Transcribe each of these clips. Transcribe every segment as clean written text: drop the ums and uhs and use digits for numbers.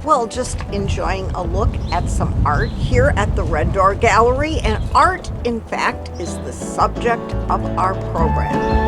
Well, just enjoying a look at some art here at the Red Door Gallery, and art, in fact, is the subject of our program.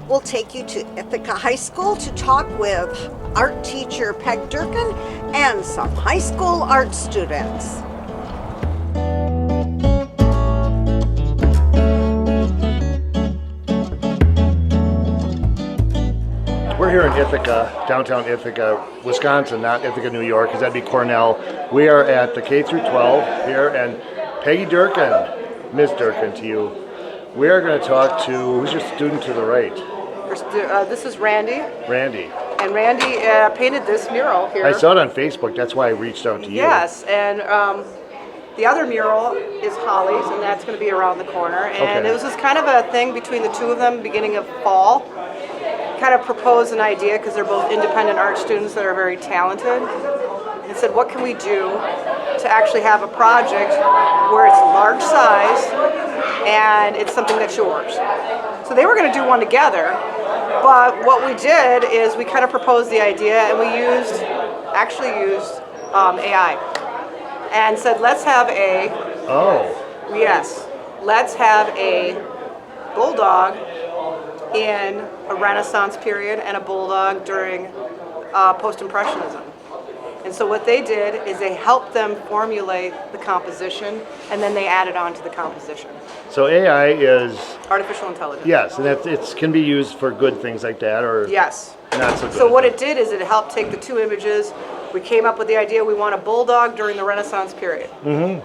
We'll take you to Ithaca High School to talk with art teacher Peg Durkin and some high school art students. We're here in Ithaca, downtown Ithaca, Wisconsin, not Ithaca, New York, because that'd be Cornell. We are at the K through 12 here, and Peggy Durkin, Miss Durkin to you. We are going to talk to, who's your student to the right? This is Randy. Randy. And Randy painted this mural here. I saw it on Facebook, that's why I reached out to you. Yes, and the other mural is Holly's, and that's going to be around the corner. And Okay. it was just kind of a thing between the two of them, beginning of fall. Kind of proposed an idea, because they're both independent art students that are very talented, and said, what can we do to actually have a project where it's large size and it's something that's yours. So they were going to do one together, but what we did is we kind of proposed the idea, and we actually used AI, and said, let's have let's have a bulldog in a Renaissance period and a bulldog during post-impressionism. And so what they did is they helped them formulate the composition, and then they added on to the composition. So AI is... Artificial intelligence. Yes, and it can be used for good things like that, or yes. Not so good. So what it did is it helped take the two images. We came up with the idea we want a bulldog during the Renaissance period. Mm-hmm.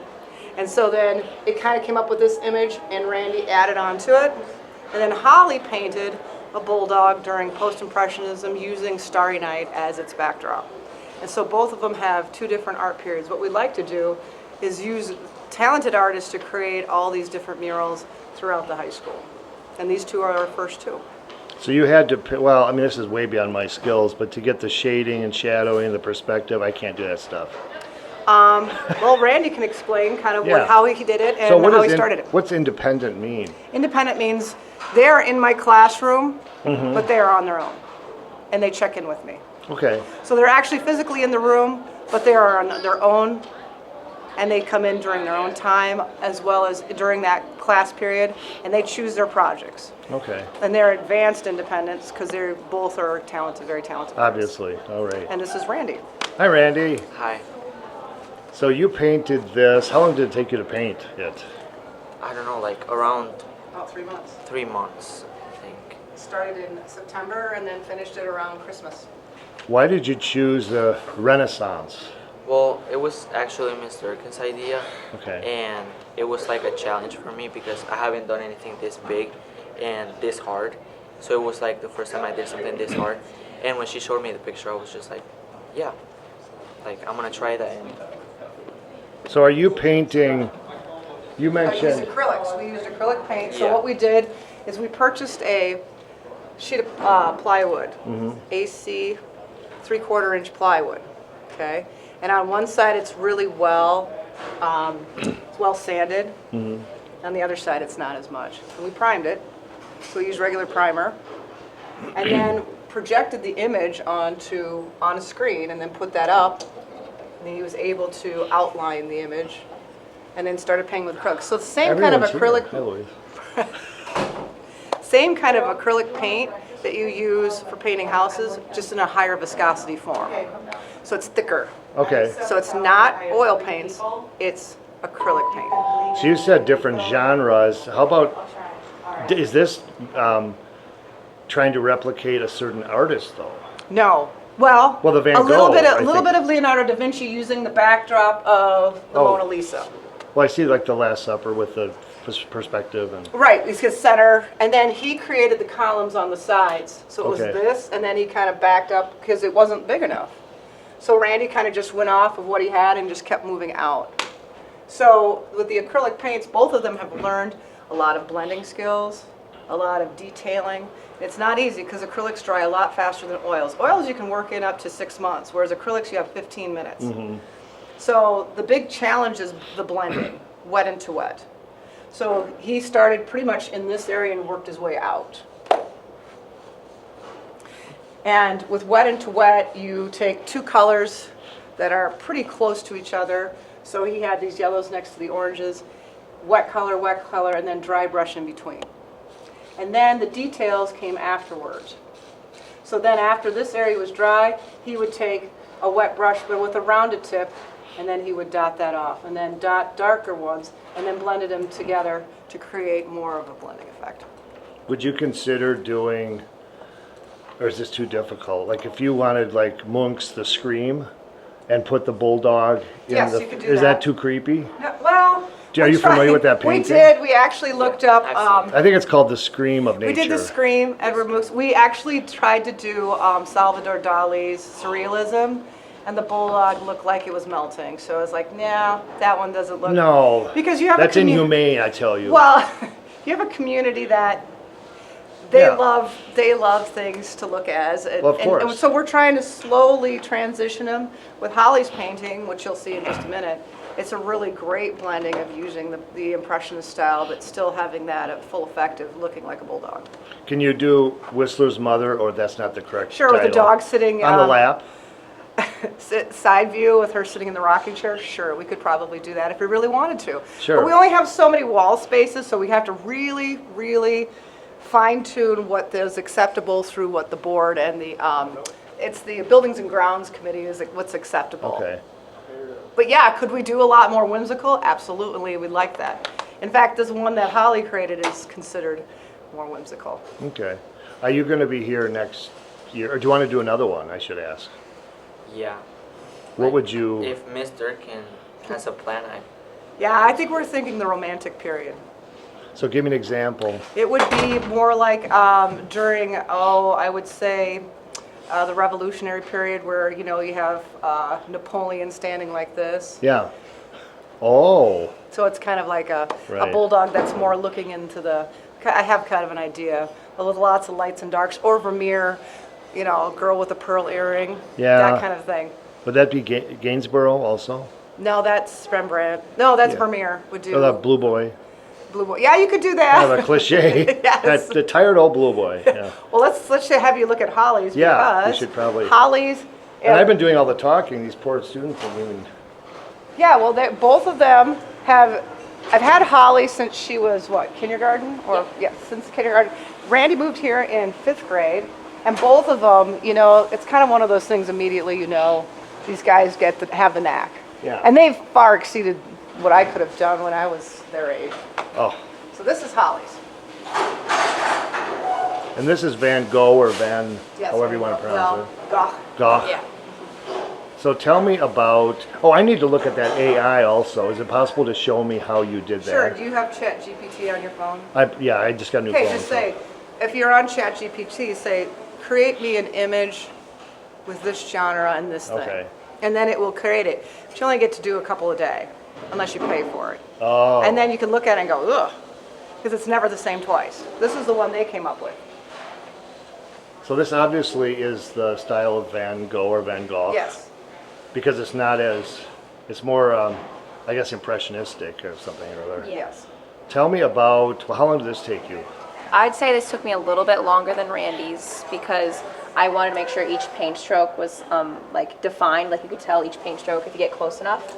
And so then it kind of came up with this image, and Randy added on to it. And then Holly painted a bulldog during post-impressionism using Starry Night as its backdrop. And so both of them have two different art periods. What we'd like to do is use talented artists to create all these different murals throughout the high school. And these two are our first two. So you had to, well, I mean, this is way beyond my skills, but to get the shading and shadowing and the perspective, I can't do that stuff. Well, Randy can explain kind of Yeah. how he did it and So how he started it. What's independent mean? Independent means they're in my classroom, but they're on their own. And they check in with me. Okay. So they're actually physically in the room, but they are on their own, and they come in during their own time as well as during that class period, and they choose their projects. Okay. And they're advanced independents because they both are talented, very talented artists. Obviously. All right. And this is Randy. Hi, Randy. Hi. So you painted this. How long did it take you to paint it? I don't know, like around About 3 months. 3 months, I think. Started in September and then finished it around Christmas. Why did you choose the Renaissance? Well, it was actually Miss Durkin's idea, Okay. and it was like a challenge for me because I haven't done anything this big and this hard. So it was like the first time I did something this hard. And when she showed me the picture, I was just like, yeah, like I'm gonna try that. And So are you painting, you I used mentioned, acrylics. We used acrylic paint. So Yeah. what we did is we purchased a sheet of plywood, AC 3/4 inch plywood, okay? And on one side it's really it's well sanded. On the other side it's not as much. And we primed it, so we used regular primer, and then projected the image on a screen, and then put that up. And then he was able to outline the image, and then started painting with acrylic. So the same kind of everyone's here. acrylic. Hi, Louise. Same kind of acrylic paint that you use for painting houses, just in a higher viscosity form. So it's thicker. Okay. So it's not oil paints, it's acrylic paint. So you said different genres. How about, is this trying to replicate a certain artist, though? No. Well, Well, the Van a little Gogh, bit I of, little think. bit of Leonardo da Vinci using the backdrop of the Oh. Mona Lisa. Well, I see like the Last Supper with the perspective and. Right, he's his center, and then he created the columns on the sides. So it was Okay. this, and then he kind of backed up because it wasn't big enough. So Randy kind of just went off of what he had and just kept moving out. So with the acrylic paints, both of them have learned a lot of blending skills, a lot of detailing. It's not easy because acrylics dry a lot faster than oils. Oils you can work in up to 6 months, whereas acrylics you have 15 minutes. So the big challenge is the blending, wet into wet. So he started pretty much in this area and worked his way out. And with wet into wet, you take two colors that are pretty close to each other. So he had these yellows next to the oranges, wet color, and then dry brush in between. And then the details came afterwards. So then after this area was dry, he would take a wet brush, but with a rounded tip, and then he would dot that off, and then dot darker ones, and then blended them together to create more of a blending effect. Would you consider doing, or is this too difficult? Like if you wanted like Munch's The Scream and put the Bulldog in Yes, the, you could do is that. that too creepy? No, well, Are you familiar with that we painting? did. We actually looked up. I've seen I think it's called The Scream of Nature. We did the Scream, Edward Munch. We actually tried to do Salvador Dali's Surrealism, and the Bulldog looked like it was melting. So I was like, nah, that one doesn't look. No. Because you have That's a inhumane, I tell you. Well, you have a community that they Yeah. love things to look as. And, Well, of and course. so we're trying to slowly transition them with Holly's painting, which you'll see in just a minute. It's a really great blending of using the Impressionist style, but still having that at full effect of looking like a bulldog. Can you do Whistler's Mother, or that's not the correct Sure, with the title? dog sitting on the lap? side view with her sitting in the rocking chair, sure, we could probably do that if we really wanted to. Sure. But we only have so many wall spaces, so we have to really, really fine tune what is acceptable through what the board and it's the Buildings and Grounds Committee is what's acceptable. Okay. But yeah, could we do a lot more whimsical? Absolutely, we'd like that. In fact, this one that Holly created is considered more whimsical. Okay. Are you going to be here next year, or do you want to do another one? I should ask. Yeah. What would you? If Miss Durkin has a plan, Yeah, I think we're thinking the Romantic period. So give me an example. It would be more like during, I would say the Revolutionary period where, you have Napoleon standing like this. Yeah. Oh. So it's kind of like a Right. bulldog that's more looking into I have kind of an idea, with lots of lights and darks, or Vermeer, a girl with a pearl earring, Yeah. that kind of thing. Would that be Gainsborough also? No, that's Rembrandt. No, that's Yeah. Vermeer would do. Or that Blue Boy? Blue Boy. Yeah, you could do that. Kind of a cliche. Yes. The tired old Blue Boy. Yeah. Well, let's just have you look at Holly's. Yeah, we because should probably- Holly's. And I've been doing all the talking. These poor students don't even. Yeah, well, both of them have. I've had Holly since she was kindergarten, or since kindergarten. Randy moved here in 5th grade, and both of them, it's kind of one of those things. Immediately, these guys have the knack. Yeah. And they've far exceeded what I could have done when I was their age. Oh. So this is Holly's. And this is Van Gogh or Van, Yes, however you want to pronounce Gogh. it. Gogh. Yeah. So tell me about. Oh, I need to look at that AI also. Is it possible to show me how you did that? Sure. Do you have ChatGPT on your phone? I just got a new phone. Okay, just so- say, if you're on ChatGPT, say, create me an image with this genre and this thing. Okay. And then it will create it. But you only get to do a couple a day, unless you pay for it. Oh. And then you can look at it and go, ugh, because it's never the same twice. This is the one they came up with. So this obviously is the style of Van Gogh or Van Gogh. Yes. Because it's not as, it's more, I guess, impressionistic or something or other. Yes. Tell me about, well, how long did this take you? I'd say this took me a little bit longer than Randy's because I wanted to make sure each paint stroke was defined, like you could tell each paint stroke if you get close enough.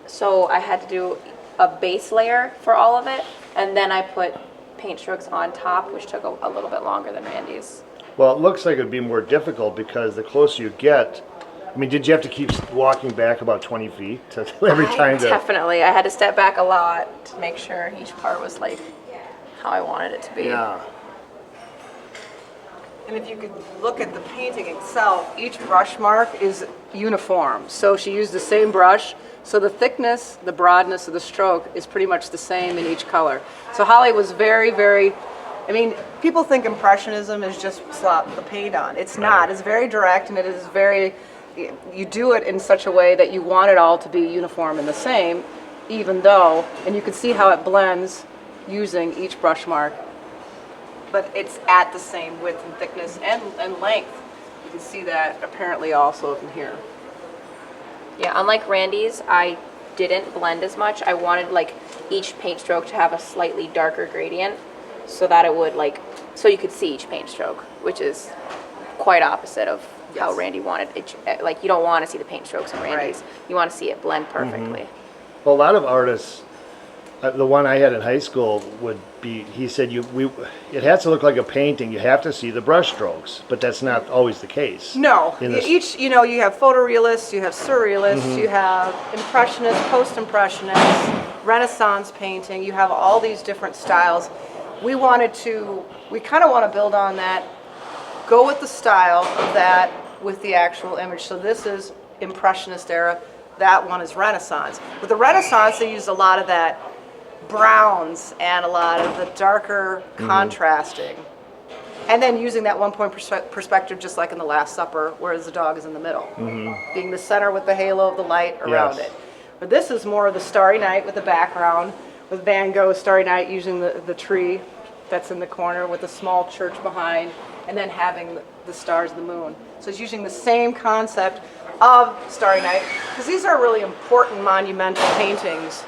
So I had to do a base layer for all of it, and then I put paint strokes on top, which took a little bit longer than Randy's. Well, it looks like it'd be more difficult because the closer you get, I mean, did you have to keep walking back about 20 feet every time to? Definitely. I had to step back a lot to make sure each part was like how I wanted it to be. Yeah. And if you could look at the painting itself, each brush mark is uniform. So she used the same brush, so the thickness, the broadness of the stroke is pretty much the same in each color. So Holly was very, very, I mean, people think Impressionism is just slap the paint on. It's not. It's very direct, and it is very, you do it in such a way that you want it all to be uniform and the same, even though, and you can see how it blends using each brush mark, but it's at the same width and thickness and length. You can see that apparently also in here. Yeah, unlike Randy's, I didn't blend as much. I wanted like each paint stroke to have a slightly darker gradient so that it would like, so you could see each paint stroke, which is quite opposite of how Yes. Randy wanted it. Like you don't want to see the paint strokes in Randy's. Right. You want to see it blend perfectly. Well, a lot of artists, the one I had in high school would be, he said, it has to look like a painting. You have to see the brush strokes, but that's not always the case. No, In this- each, you know, you have photorealists, you have surrealists, you have impressionists, post-impressionists, Renaissance painting, you have all these different styles. We kind of want to build on that, go with the style of that with the actual image. So this is Impressionist era, that one is Renaissance. With the Renaissance, they used a lot of that browns and a lot of the darker contrasting. And then using that one-point perspective, just like in The Last Supper, whereas the dog is in the middle, being the center with the halo of the light around Yes. it. But this is more of the Starry Night with the background, with Van Gogh's Starry Night using the tree that's in the corner with a small church behind, and then having the stars and the moon. So it's using the same concept of Starry Night, because these are really important monumental paintings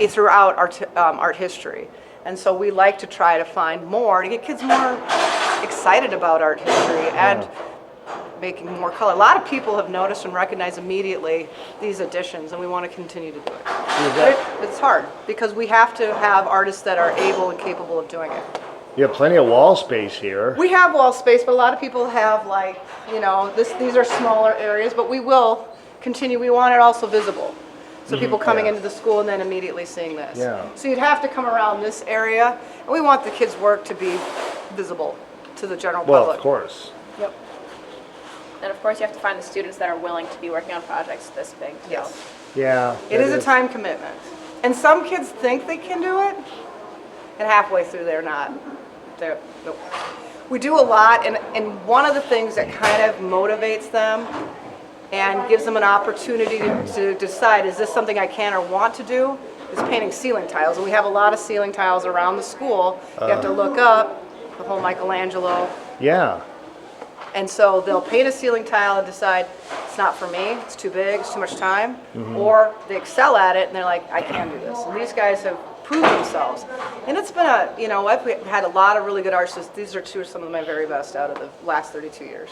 throughout art history. And so we like to try to find more, to get kids more excited about art history and making more color. A lot of people have noticed and recognized immediately these additions, and we want to continue to do it. But it's hard, because we have to have artists that are able and capable of doing it. You have plenty of wall space here. We have wall space, but a lot of people have, like, you know, these are smaller areas, but we will continue. We want it also visible. So people coming Yeah. into the school and then immediately seeing this. Yeah. So you'd have to come around this area, and we want the kids' work to be visible to the general Well, public. of course. Yep. And of course, you have to find the students that are willing to be working on projects this big. too. Yes. Yeah. It that is a time commitment. And some kids think they can do it, and halfway through they're not. Nope. We do a lot, and one of the things that kind of motivates them and gives them an opportunity to decide, is this something I can or want to do, is painting ceiling tiles. And we have a lot of ceiling tiles around the school. You have to look up the whole Michelangelo. Yeah. And so they'll paint a ceiling tile and decide, it's not for me, it's too big, it's too much time. Or they excel at it and they're like, I can do this. And these guys have proved themselves. And it's been I've had a lot of really good artists. These are some of my very best out of the last 32 years.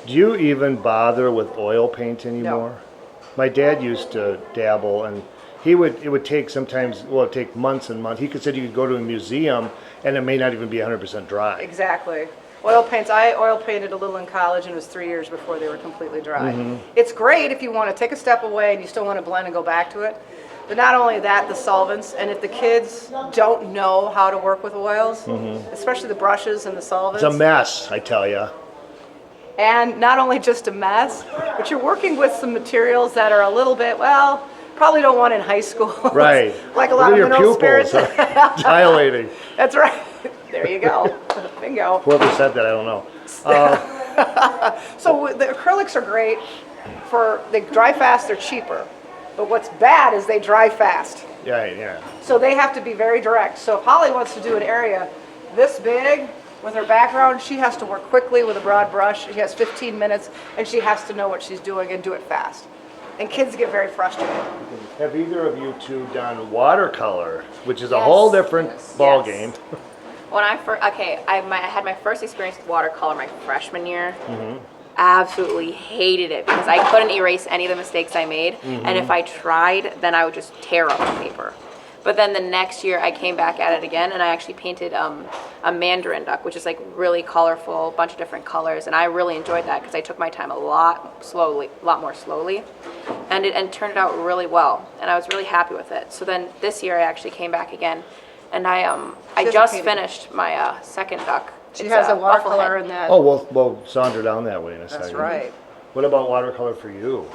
Do you even bother with oil paint anymore? My dad used to dabble, and it would take sometimes, it'd take months and months. He said you could go to a museum and it may not even be 100% dry. Exactly. Oil paints, I oil painted a little in college, and it was 3 years before they were completely dry. It's great if you want to take a step away and you still want to blend and go back to it. But not only that, the solvents, and if the kids don't know how to work with oils, especially the brushes and the solvents. It's a mess, I tell you. And not only just a mess, but you're working with some materials that are a little bit, well, probably don't want in high school. Right. Like a lot of Look at mineral your pupils spirits. dilating. That's right. There you go. Bingo. Whoever said that, I don't know. So the acrylics are great they dry fast, they're cheaper. But what's bad is they dry fast. Yeah. So they have to be very direct. So if Holly wants to do an area this big with her background, she has to work quickly with a broad brush. She has 15 minutes, and she has to know what she's doing and do it fast. And kids get very frustrated. Have either of you two done watercolor, which is a whole different ball Yes. game? When I first, I had my first experience with watercolor my freshman year. Absolutely hated it because I couldn't erase any of the mistakes I made. And if I tried, then I would just tear up the paper. But then the next year I came back at it again, and I actually painted a mandarin duck, which is like really colorful, bunch of different colors. And I really enjoyed that because I took my time a lot more slowly. And it turned out really well. And I was really happy with it. So then this year I actually came back again. And I just painted. finished my second duck She It's has a Bufflehead. watercolor in that. Oh, we'll saunter down that way in a second. That's right. What about watercolor for you?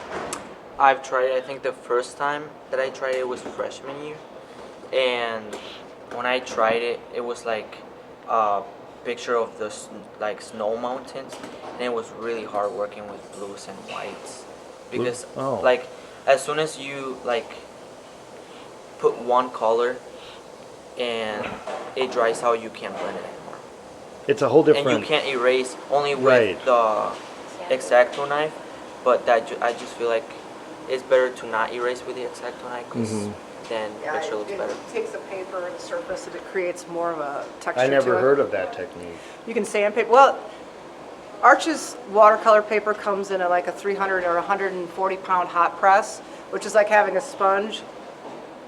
I've tried it. I think the first time that I tried it was freshman year, and when I tried it, it was like a picture of the like snow mountains, and it was really hard working with blues and whites because Oh. like as soon as you like put one color and it dries out, you can't blend it anymore, It's a whole different. and you can't erase only with Right. the X-Acto knife. But I just feel like it's better to not erase with the X-Acto knife because then the Yeah, picture looks it better. takes the paper and the surface and it creates more of a texture I never to it. heard of that technique. You can sandpaper. Well, Arch's watercolor paper comes in like a 300 or 140 pound hot press, which is like having a sponge.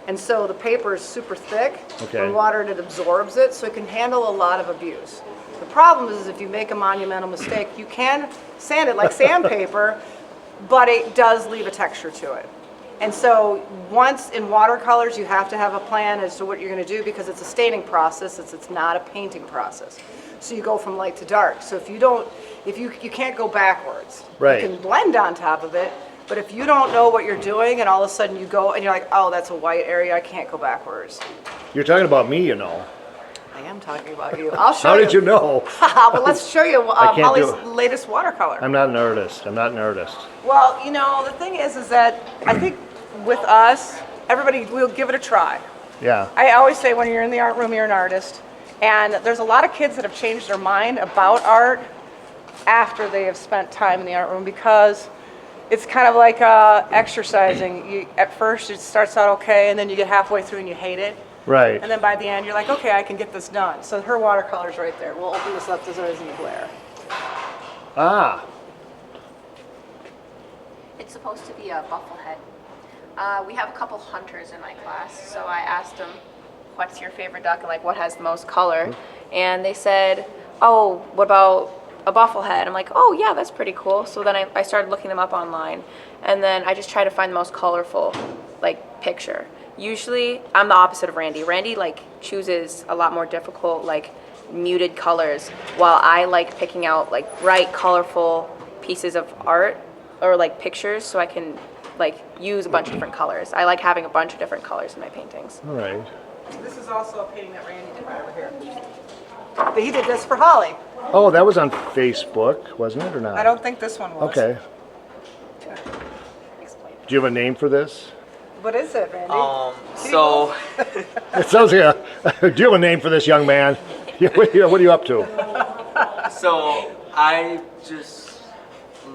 And so the paper is super thick. Okay. When water it absorbs it, so it can handle a lot of abuse. The problem is if you make a monumental mistake, you can sand it like sandpaper, but it does leave a texture to it. And so once in watercolors, you have to have a plan as to what you're going to do because it's a staining process. It's not a painting process. So you go from light to dark. So if you can't go backwards. Right. You can blend on top of it, but if you don't know what you're doing and all of a sudden you go and you're like, oh, that's a white area, I can't go backwards. You're talking about me, you know. I am talking about you. I'll show How did you know? Well, let's show you I can't do Holly's it. latest watercolor. I'm not an artist. I'm not an artist. Well, you know, the thing is that I think with us, everybody will give it a try. Yeah. I always say when you're in the art room, you're an artist. And there's a lot of kids that have changed their mind about art after they have spent time in the art room because it's kind of like exercising. At first, it starts out okay, and then you get halfway through and you hate it. Right. And then by the end, you're like, okay, I can get this done. So her watercolor's right there. We'll open this up so there isn't a glare. Ah. It's supposed to be a bufflehead. We have a couple hunters in my class, so I asked them, what's your favorite duck and like what has the most color? And they said, oh, what about a bufflehead? I'm like, oh yeah, that's pretty cool. So then I started looking them up online, and then I just try to find the most colorful like picture. Usually I'm the opposite of Randy. Randy like chooses a lot more difficult like muted colors, while I like picking out like bright colorful pieces of art or like pictures so I can like use a bunch of different colors. I like having a bunch of different colors in my paintings. All right. This is also a painting that Randy did right over here. But he did this for Holly. Oh, that was on Facebook, wasn't it, or not? I don't think this one was. Okay. Do you have a name for this? What is it, Randy? So It sounds like do you have a name for this, young man? What are you up to? So I just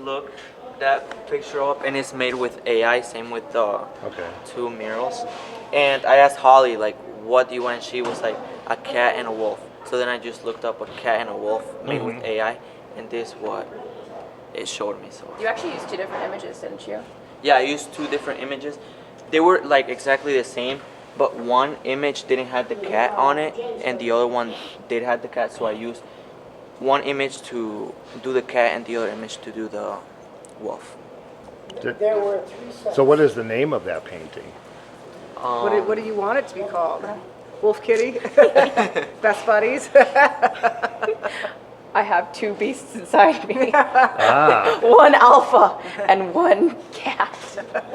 looked that picture up, and it's made with AI. Same with the Okay. two murals. And I asked Holly like, "What do you want?" She was like, "A cat and a wolf." So then I just looked up a cat and a wolf made with AI, and this what it showed me. So You actually used two different images, didn't you? yeah, I used two different images. They were like exactly the same, but one image didn't have the cat on it, and the other one did have the cat. So I used one image to do the cat and the other image to do the wolf. So what is the name of that painting? What do you want it to be called? Wolf Kitty? Best buddies? I have two beasts inside me. Ah, One alpha and one cat.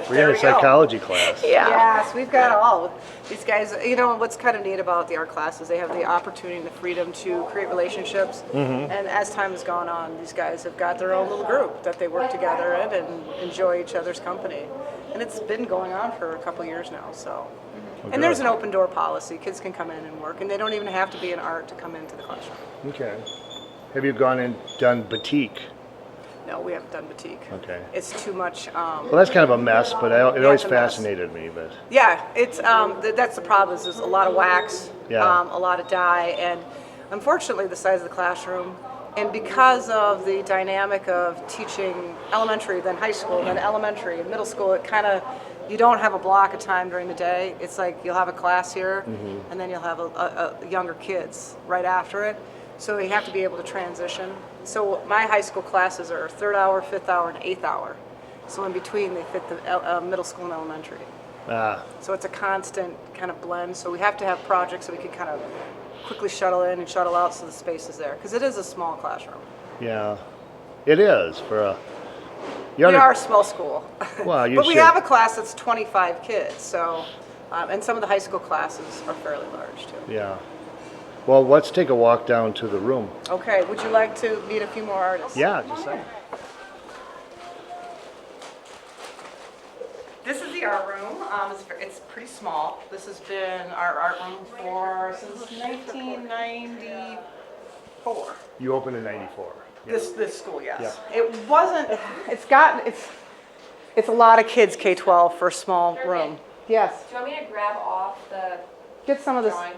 we're in a psychology class. Yeah. Yes, we've got all. These guys, you know, what's kind of neat about the art class is they have the opportunity and the freedom to create relationships. And as time has gone on, these guys have got their own little group that they work together in and enjoy each other's company. And it's been going on for a couple years now, so. And there's an open door policy. Kids can come in and work, and they don't even have to be in art to come into the classroom. Okay. Have you gone and done batik? No, we haven't done batik. Okay. It's too much. Well, that's kind of a mess, but it always it's a mess. fascinated me. But Yeah, it's that's the problem. Is there's a lot of wax, Yeah. a lot of dye, and unfortunately, the size of the classroom, and because of the dynamic of teaching elementary, then high school, then elementary and middle school, it kind of you don't have a block of time during the day. It's like you'll have a class here, and then you'll have a younger kids right after it. So you have to be able to transition. So my high school classes are 3rd hour, 5th hour, and 8th hour. So in between, they fit the middle school and elementary. ah, So it's a constant kind of blend. So we have to have projects so we can kind of quickly shuttle in and shuttle out so the space is there. Because it is a small classroom. Yeah, it is for a. We are a small school. Well, you but we should- have a class that's 25 kids, so, and some of the high school classes are fairly large too. Yeah. Well, let's take a walk down to the room. Okay, would you like to meet a few more artists? Yeah, just like. This is the art room. It's pretty small. This has been our art room since 1994. You opened in '94. This school, yes. Yeah. It wasn't. It's a lot of kids K-12 for a small room. Yes. Do you want me to grab off the Get some of this. drawing?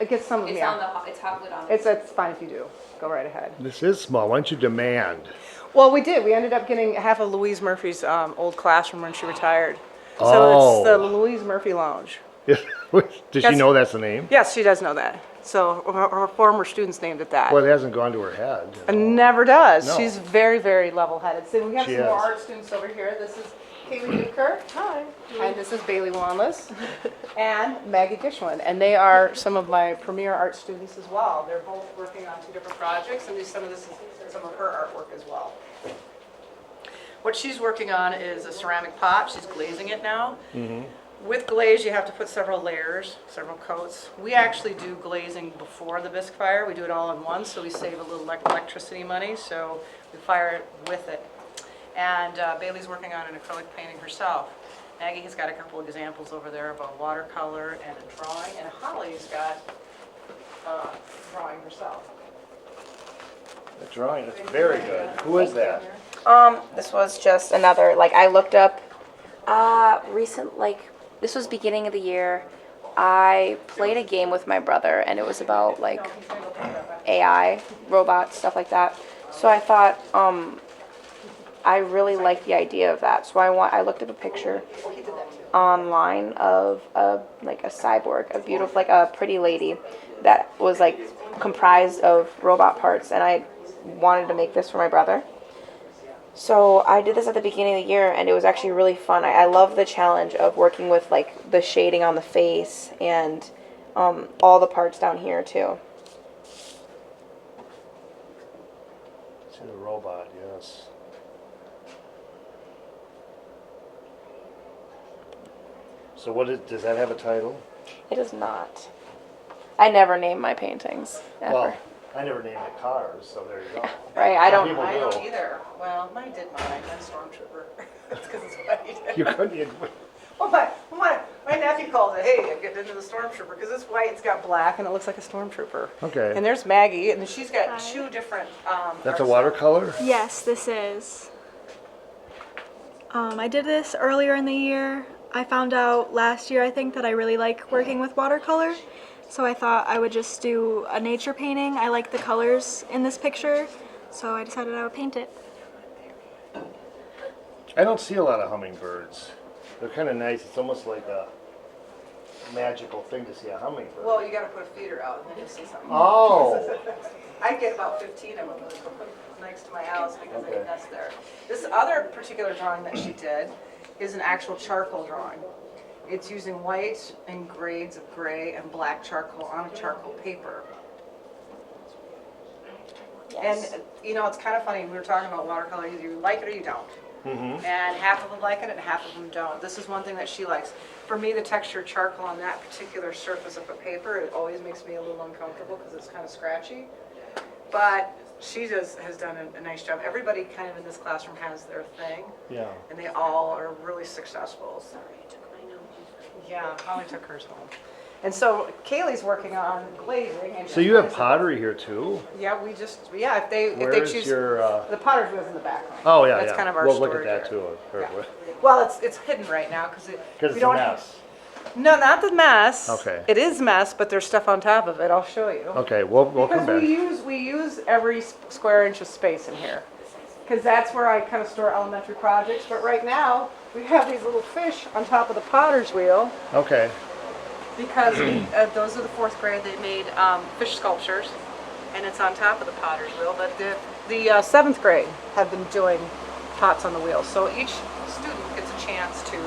Get some of It's yeah. on the, it's hot glued on. It's fine if you do. Go right ahead. This is small. Why don't you demand? Well, we did. We ended up getting half of Louise Murphy's old classroom when she retired. So Oh. it's the Louise Murphy Lounge. Does she Yes. know that's the name? Yes, she does know that. So her former students named it that. Well, it hasn't gone to her head. It never does. No. She's very, very level-headed. So we have She some more is. art students over here. This is Kaylee Duker. Hi. And this is Bailey Wanless and Maggie Gishwin. And they are some of my premier art students as well. They're both working on 2 different projects, and some of this is some of her artwork as well. What she's working on is a ceramic pot. She's glazing it now. With glaze, you have to put several layers, several coats. We actually do glazing before the bisque fire. We do it all in one, so we save a little electricity money, so we fire it with it. And Bailey's working on an acrylic painting herself. Maggie has got a couple of examples over there about watercolor and a drawing, and Holly's got drawing herself. The drawing is very good. Who is that? This was just another, like, I looked up, this was beginning of the year. I played a game with my brother, and it was about, like, AI, robots, stuff like that. So I thought, I really liked the idea of that. So I looked up a picture online of a cyborg, a beautiful, like a pretty lady that was, like, comprised of robot parts, and I wanted to make this for my brother. So I did this at the beginning of the year, and it was actually really fun. I love the challenge of working with, like, the shading on the face and all the parts down here too. See the robot, yes. So does that have a title? It is not. I never name my paintings ever. Well, I never named it cars, so there you go. Right? I don't. People I do. don't either. Well, mine did mine. I'm Stormtrooper. That's because it's white. You couldn't. Well, my nephew calls it, hey, I'm getting into the Stormtrooper, because it's white, it's got black, and it looks like a Stormtrooper. Okay. And there's Maggie, and she's got 2 different. That's a art watercolor? Yes, this is. I did this earlier in the year. I found out last year, I think, that I really like working with watercolor. So I thought I would just do a nature painting. I like the colors in this picture, so I decided I would paint it. I don't see a lot of hummingbirds. They're kind of nice. It's almost like a magical thing to see a hummingbird. Well, you got to put a feeder out, and then you'll see something. Oh. I get about 15 of them next to my house because Okay. they nest there. This other particular drawing that she did is an actual charcoal drawing. It's using white and grades of gray and black charcoal on a charcoal paper. Yes. And, you know, it's kind of funny, we were talking about watercolor, either you like it or you don't. And half of them like it and half of them don't. This is one thing that she likes. For me, the texture of charcoal on that particular surface of a paper, it always makes me a little uncomfortable because it's kind of scratchy. But she has done a nice job. Everybody kind of in this classroom has their thing, Yeah. and they all are really successful. Yeah, Holly took hers home. And so Kaylee's working on glazing. And So you have pottery here too? Yeah, if they Where's choose. your? The potter's wheel's in the background. Oh yeah, That's yeah. kind of our We'll look storage at that area. too. Yeah. Well, it's hidden right now because Because it's a mess. No, not the mess. Okay. It is mess, but there's stuff on top of it. I'll show you. Okay, we'll come Because back. we use every square inch of space in here, because that's where I kind of store elementary projects. But right now we have these little fish on top of the potter's wheel Okay. because those are the 4th grade. They made fish sculptures, and it's on top of the potter's wheel. But the 7th grade have been doing pots on the wheel. So each student gets a chance to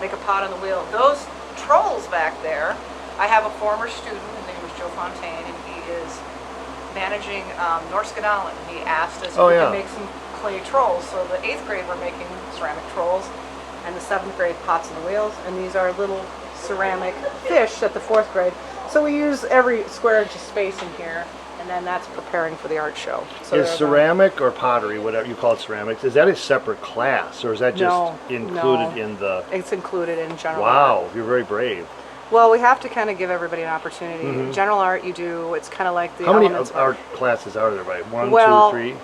make a pot on the wheel. Those trolls back there, I have a former student, his name was Joe Fontaine, and he is managing North Skedallen. He asked us if Oh, we yeah. could make some clay trolls. So the 8th grade we're making ceramic trolls, and the 7th grade pots and wheels, and these are little ceramic fish at the 4th grade. So we use every square inch of space in here, and then that's preparing for the art show. So Is they're ceramic or pottery, whatever you call it, ceramics, is that a separate class, or is that just No, included no. in the? It's included in general art. Wow, you're very brave. Well, we have to kind of give everybody an opportunity. General art, you do. It's kind of like the Mm-hmm. How many elements art classes are there? Right, one, Well, 2, 3.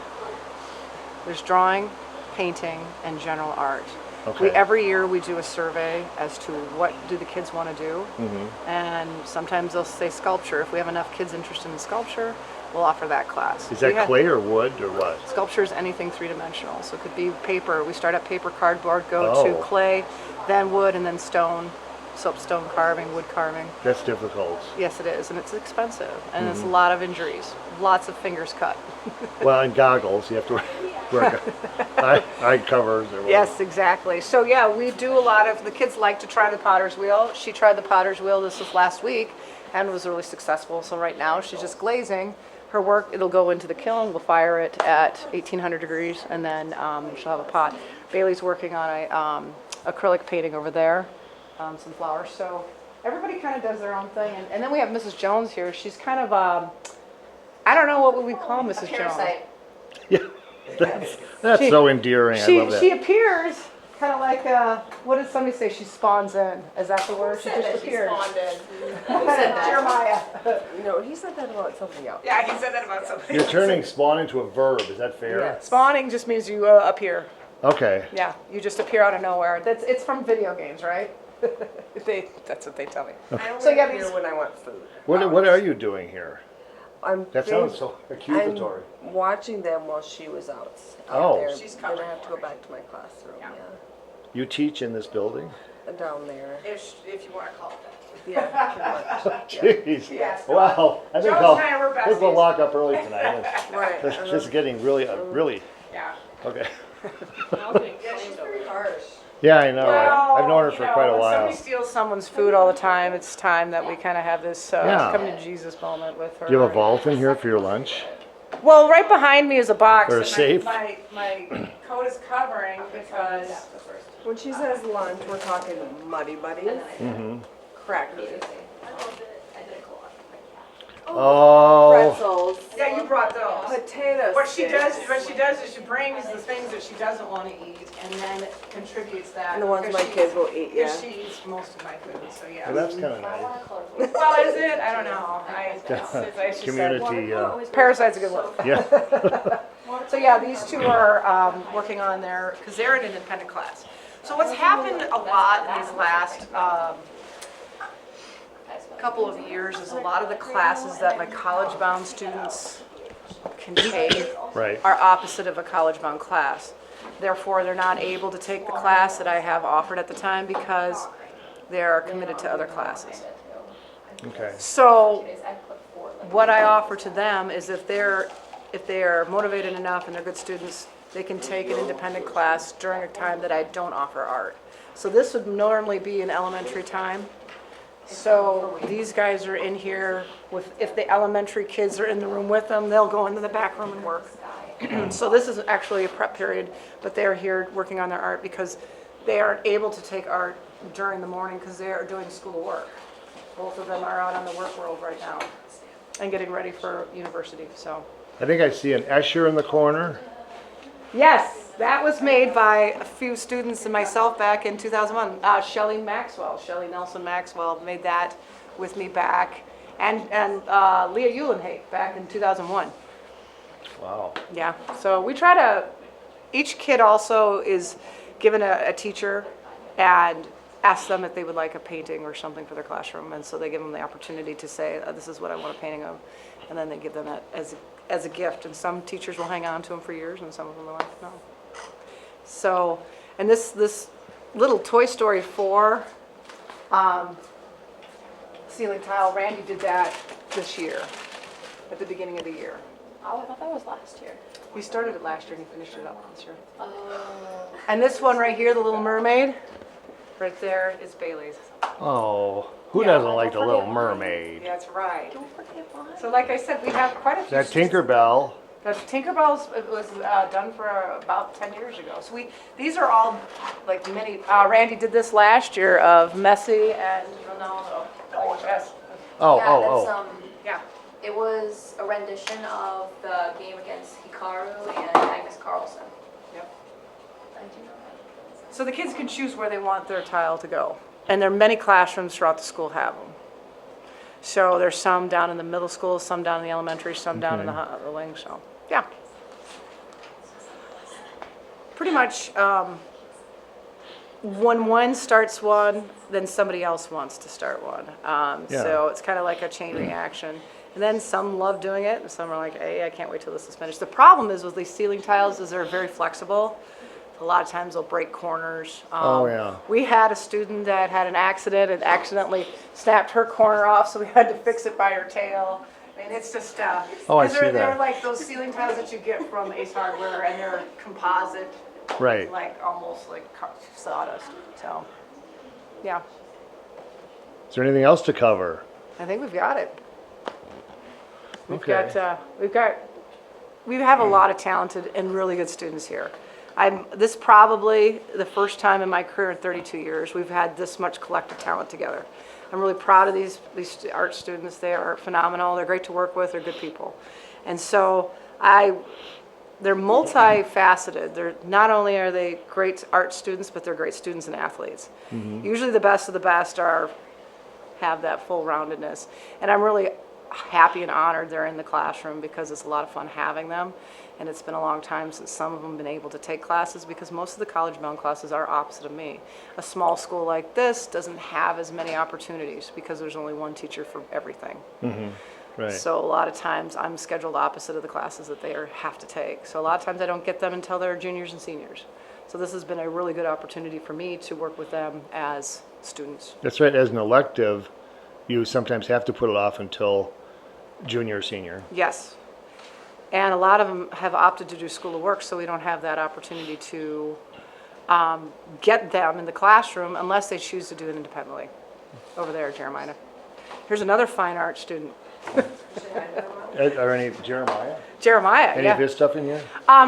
There's drawing, painting, and general art. Okay. Every year we do a survey as to what do the kids want to do, Mm-hmm. and sometimes they'll say sculpture. If we have enough kids interested in sculpture, we'll offer that class. Is We that have- clay or wood or what? Sculpture is anything three-dimensional, so it could be paper. We start at paper, cardboard, go Oh. to clay, then wood, and then stone, soapstone carving, wood carving. That's difficult. Yes, it is, and it's expensive, and Mm-hmm. it's a lot of injuries, lots of fingers cut. Well, and goggles, you have to wear eye covers or whatever. Yes, exactly. So yeah, we do a lot of, the kids like to try the potter's wheel. She tried the potter's wheel, this was last week, and was really successful. So right now, she's just glazing. Her work, it'll go into the kiln, we'll fire it at 1800 degrees, and then she'll have a pot. Bailey's working on a acrylic painting over there, some flowers. So everybody kind of does their own thing. And then we have Mrs. Jones here. She's kind of, I don't know what would we call Mrs. Jones. Yeah, that's so endearing. I love that. She appears kind of like, what did somebody say? She spawns in. Is that the word? She just appears. Jeremiah. No, he said that about something else. Yeah, he said that about something. You're turning spawn into a verb. Is that fair? Yes. Spawning just means you appear. Okay. Yeah, you just appear out of nowhere. It's from video games, right? That's what they tell me. I only So you got appear these- when I want food. What are you doing here? I'm That sounds so accusatory. I'm watching them while she was out Oh. there. She's Then I covering have to for go back to my classroom. Yeah. You teach in this building? Yeah. Down there. If you want to call it that. Yeah. Jeez. Yes. Wow. I think Joe's and I were I think we'll besties. lock up early tonight. Right. This is getting really, really, Yeah. okay. Yeah, she's pretty harsh. Yeah, I know. Well, I've known her for quite a when while. somebody steals someone's food all the time, it's time that we kind of have this Yeah. come to Jesus moment with her. Do you have a vault in here for your lunch? Well, right behind me is a box. Or a and safe? My coat is covering because When she says lunch, we're talking muddy buddies, Mm-hmm. crackers, Oh, pretzels, yeah, you brought those. potato What she sticks. does is she brings the things that she doesn't want to eat and then contributes that. And the ones because my kids will eat, yeah. Because she eats most of my food, so yeah. well, that's kind of nice. Well, is it? I don't know. I just said, Community, parasite's a good word. yeah. So yeah, these two are working on their, because they're an independent class. So what's happened a lot in these last couple of years is a lot of the classes that my college-bound students can take Right. are opposite of a college-bound class. Therefore, they're not able to take the class that I have offered at the time because they're committed to other classes. Okay. So what I offer to them is if they're motivated enough and they're good students, they can take an independent class during a time that I don't offer art. So this would normally be an elementary time. So these guys are in here with, if the elementary kids are in the room with them, they'll go into the back room and work. So this is actually a prep period, but they're here working on their art because they aren't able to take art during the morning because they are doing schoolwork. Both of them are out on the work world right now and getting ready for university, so. I think I see an Escher in the corner. Yes, that was made by a few students and myself back in 2001. Shelley Nelson Maxwell made that with me back, and Leah Eulenhake back in 2001. Wow. Yeah, so we try to, each kid also is given a teacher and ask them if they would like a painting or something for their classroom, and so they give them the opportunity to say, this is what I want a painting of, and then they give them that as a gift, and some teachers will hang on to them for years, and some of them will like, no. So, and this little Toy Story 4 ceiling tile, Randy did that this year, at the beginning of the year. Oh, I thought that was last year. He started it last year and he finished it up this year. And this one right here, the Little Mermaid, right there is Bailey's. Oh. Who Yeah, doesn't like the don't Little forget Mermaid? That's right. Don't forget why. So like I said, we have quite a few. That students- Tinkerbell. The Tinkerbell's was done for about 10 years ago. So these are all like mini. Randy did this last year of Messi and Ronaldo. Yes. Oh. Yeah. It was a rendition of the game against Hikaru and Magnus Carlsen. Yep. Did you know that? So the kids can choose where they want their tile to go. And there are many classrooms throughout the school have them. So there's some down in the middle school, some down in the elementary, some down in the wing. So, yeah. Pretty much, when one starts one, then somebody else wants to start one. So it's kind of like a chain reaction. And then some love doing it, and some are like, hey, I can't wait till this is finished. The problem is with these ceiling tiles is they're very flexible. A lot of times they'll break corners. We had a student that had an accident and accidentally snapped her corner off, so we had to fix it by her tail. I mean, it's just, I see they're that. like those ceiling tiles that you get from Ace Hardware, and they're composite, Right. like almost like sawdust. So, yeah, Is there anything else to cover? I think we've got it. Okay. We have a lot of talented and really good students here. This probably the first time in my career in 32 years we've had this much collective talent together. I'm really proud of these art students. They are phenomenal. They're great to work with. They're good people. And so they're multifaceted. They're not only are they great art students, but they're great students and athletes. Usually the best of the best have that full roundedness. And I'm really happy and honored they're in the classroom because it's a lot of fun having them. And it's been a long time since some of them have been able to take classes because most of the college-bound classes are opposite of me. A small school like this doesn't have as many opportunities because there's only one teacher for everything. Right. So a lot of times I'm scheduled opposite of the classes that they have to take. So a lot of times I don't get them until they're juniors and seniors. So this has been a really good opportunity for me to work with them as students. That's right. As an elective, you sometimes have to put it off until junior or senior. Yes. And a lot of them have opted to do school of work, so we don't have that opportunity to get them in the classroom unless they choose to do it independently. Over there, Jeremiah. Here's another fine art student. Are any Jeremiah? Jeremiah, Any yeah. of his stuff in here?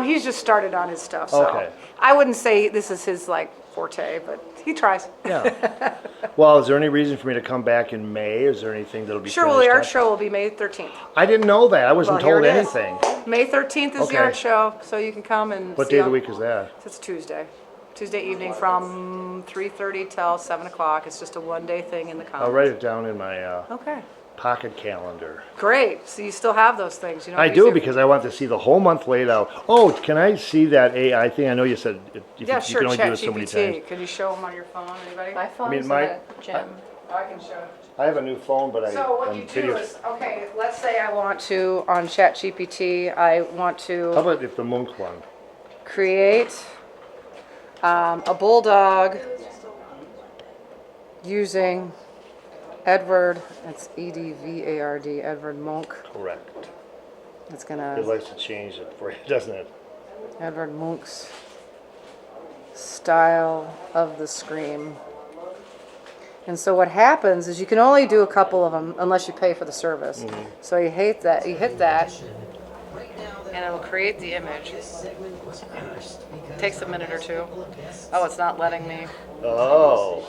He's just started on his stuff, so Okay. I wouldn't say this is his like forte, but he tries. Yeah. Well, is there any reason for me to come back in May? Is there anything that'll be Sure, well, the finished art up? show will be May 13th. I didn't know that. I wasn't Well, here told it is. anything. May 13th is Okay. the art show, so you can come and What see day of the all- week is that? It's Tuesday. Tuesday evening from 3:30 till 7 o'clock. It's just a one-day thing in the I'll commons. write it down in my Okay, pocket calendar. great. So you still have those things? You don't I use do your- because I want to see the whole month laid out. Oh, can I see that AI thing? I know you said you Yeah, sure, can only do it so many ChatGPT. times. Can you show them on your phone, anybody? My phone mean, is my- in the gym. I can show. I have a new phone, but So what I'm you do video. is, okay, let's say I want to, on ChatGPT, I want How to about if the Munk one? create a bulldog using Edward, that's Edvard, Edward Munch. Correct. It's It gonna, likes to change it for you, doesn't it? Edward Munch's style of the scream. And so what happens is you can only do a couple of them unless you pay for the service. So you hit that, and it'll create the image. Takes a minute or two. Oh, it's not letting me. Oh.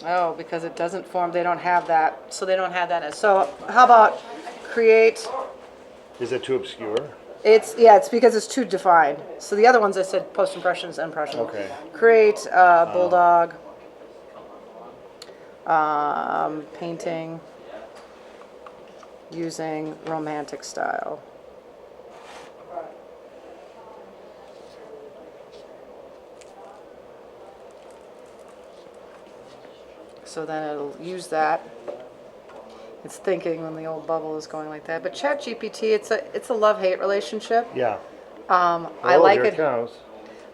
Oh, because it doesn't form, they don't have that, so they don't have that. So how about create, Is it too obscure? it's because it's too defined. So the other ones I said post impressions, impressions. Okay. Create bulldog, painting using romantic style. So then it'll use that. It's thinking when the old bubble is going like that. But ChatGPT, it's a love-hate relationship. Yeah. I Oh, like here it. it comes.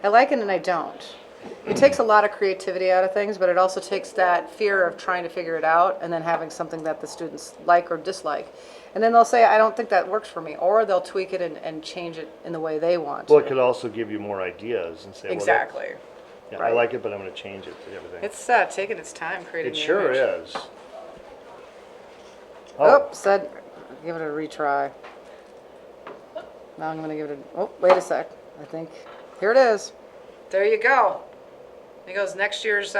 I like it and I don't. It takes a lot of creativity out of things, but it also takes that fear of trying to figure it out and then having something that the students like or dislike. And then they'll say, I don't think that works for me. Or they'll tweak it and change it in the way they want. Well, it could also give you more ideas and say, well, Exactly. Yeah, I Right. like it, but I'm going to change it to everything. It's taking its time creating It the sure image. is. Oh, said, give it a retry. Now I'm gonna give it a, oh, wait a sec. I think, here it is. There you go. He goes, next year's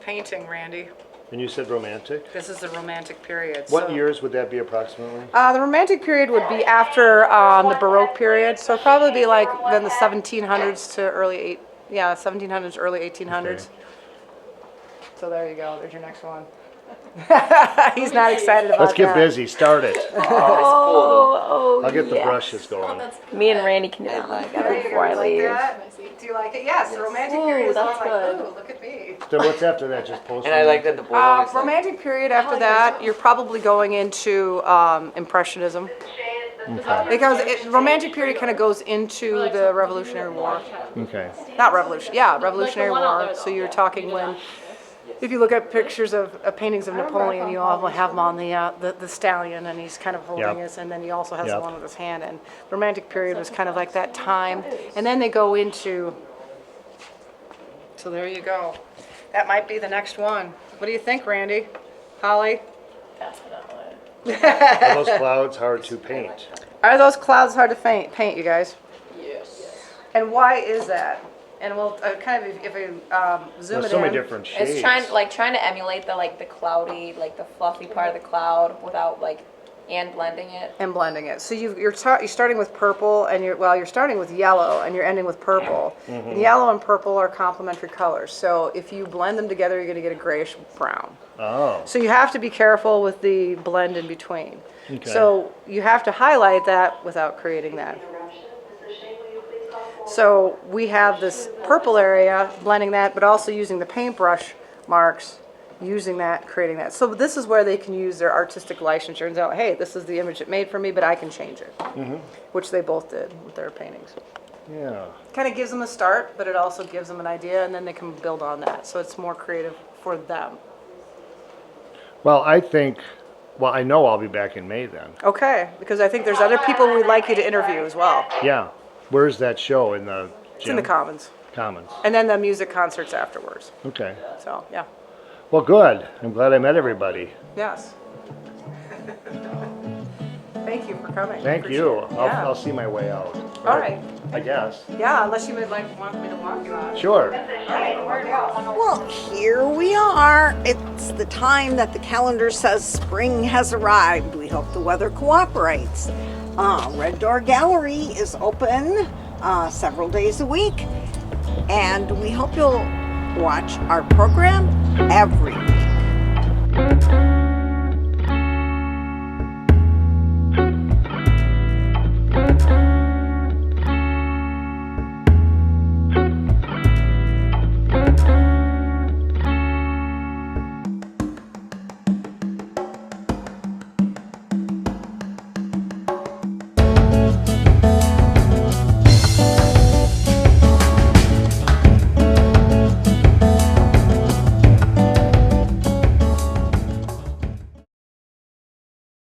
painting, Randy. And you said romantic? This is the romantic period. What so- years would that be approximately? The romantic period would be after the Baroque period, so probably be like then the 1700s to early 1700s, early 1800s. Okay. So there you go. There's your next one. He's not excited about Let's get that. busy. Start it. Oh, I'll get the brushes going. Me and Randy can do that one together before I leave. Do you like it? Yes, the romantic period is that's all good. like, ooh, look at me. Then what's after that? Just post. And I like that the Bulldog is like, Romantic period after that, you're probably going into Impressionism. Because romantic period kind of goes into the Revolutionary War. Okay. Not revolution, yeah, Revolutionary War. So you're talking when, if you look at pictures of paintings of Napoleon, you all have him on the stallion, and he's kind of holding Yep. this, and then he also has Yep. the one with his hand. And romantic period was kind of like that time, and then they go into. So there you go. That might be the next one. What do you think, Randy? Holly? Are those clouds hard to paint? Are those clouds hard to paint, you guys? Yes. And why is that? And we'll kind of, if we zoom There's it so in. many different shades. It's trying to emulate the cloudy, like the fluffy part of the cloud without and blending it. And blending it. So you're starting with purple, and you're starting with yellow, and you're ending with purple. Mm-hmm. And yellow and purple are complementary colors. So if you blend them together, you're going to get a grayish brown. Oh. So you have to be careful with the blend in between. Okay. So you have to highlight that without creating that. So we have this purple area, blending that, but also using the paintbrush marks, using that, creating that. So this is where they can use their artistic licensure and say, oh, hey, this is the image it made for me, but I can change it, which they both did with their paintings. Yeah. Kind of gives them a start, but it also gives them an idea, and then they can build on that. So it's more creative for them. Well, I know I'll be back in May then. Okay, because I think there's other people we'd like you to interview as well. Yeah. Where's that show? In the It's in the gym? Commons. Commons. And then the music concerts afterwards. Okay. So, yeah. Well, good. I'm glad I met everybody. Yes. Thank you for coming. Thank Appreciate you. it. Yeah. I'll see my way out. All right. I guess. Yeah, unless you would want me to walk you out. Sure. Well, here we are. It's the time that the calendar says spring has arrived. We hope the weather cooperates. Red Door Gallery is open several days a week, and we hope you'll watch our program every week.